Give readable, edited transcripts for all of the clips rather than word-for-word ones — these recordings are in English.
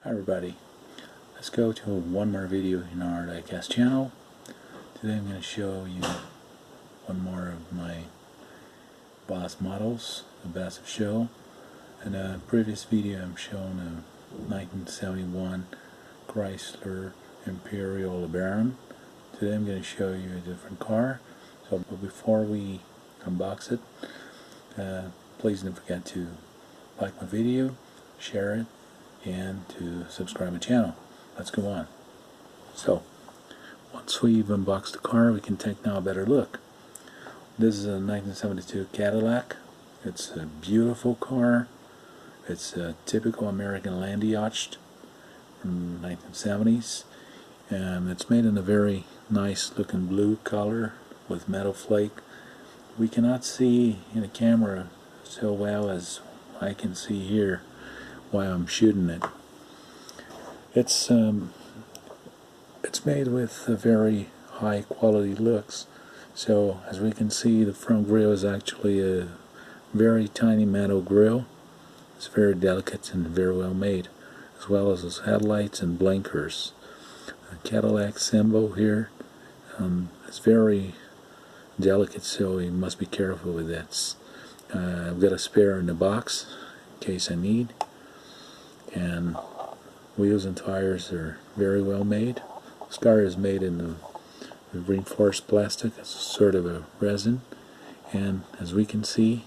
Hi everybody, let's go to one more video in our Diecast channel. Today I'm going to show you one more of my BoS models, the best of show. In a previous video I'm showing a 1971 Chrysler Imperial LeBaron. Today I'm going to show you a different car. But before we unbox it, please don't forget to like my video, share it, and to subscribe to my channel. Let's go on. So, once we've unboxed the car, we can take now a better look. This is a 1972 Cadillac. It's a beautiful car. It's a typical American land yacht from the 1970s. And it's made in a very nice looking blue color with metal flake. We cannot see in the camera so well as I can see here while I'm shooting it. It's made with a very high quality looks. So as we can see, the front grille is actually a very tiny metal grille. It's very delicate and very well made, as well as its headlights and blinkers. The Cadillac symbol here is very delicate, so you must be careful with that. I've got a spare in the box in case I need. And wheels and tires are very well made. This car is made in the reinforced plastic. It's sort of a resin, and as we can see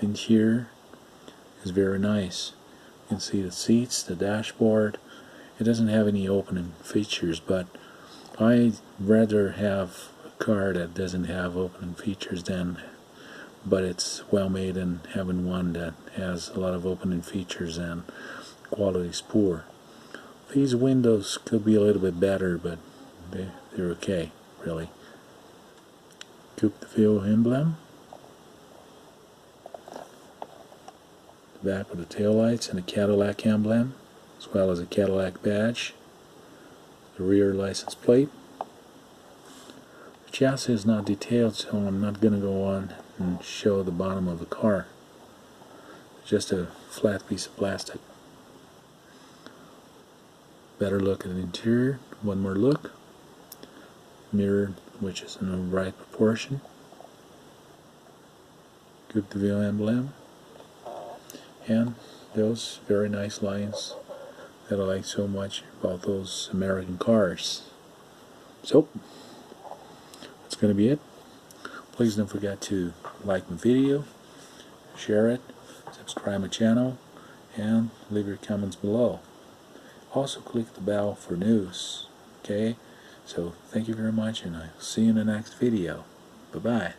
in here is very nice. You can see the seats, the dashboard. It doesn't have any opening features, but I'd rather have a car that doesn't have opening features but it's well made, and having one that has a lot of opening features and quality is poor. These windows could be a little bit better, but they're okay, really. Coupe De Ville emblem. The back with the taillights and the Cadillac emblem, as well as a Cadillac badge. The rear license plate. The chassis is not detailed, so I'm not going to go on and show the bottom of the car. It's just a flat piece of plastic. Better look at the interior. One more look. Mirror, which is in the right proportion. Coupe De Ville emblem. And those very nice lines that I like so much about those American cars. So, that's going to be it. Please don't forget to like my video, share it, subscribe to my channel, and leave your comments below. Also click the bell for news. Okay? So thank you very much, and I'll see you in the next video. Bye-bye.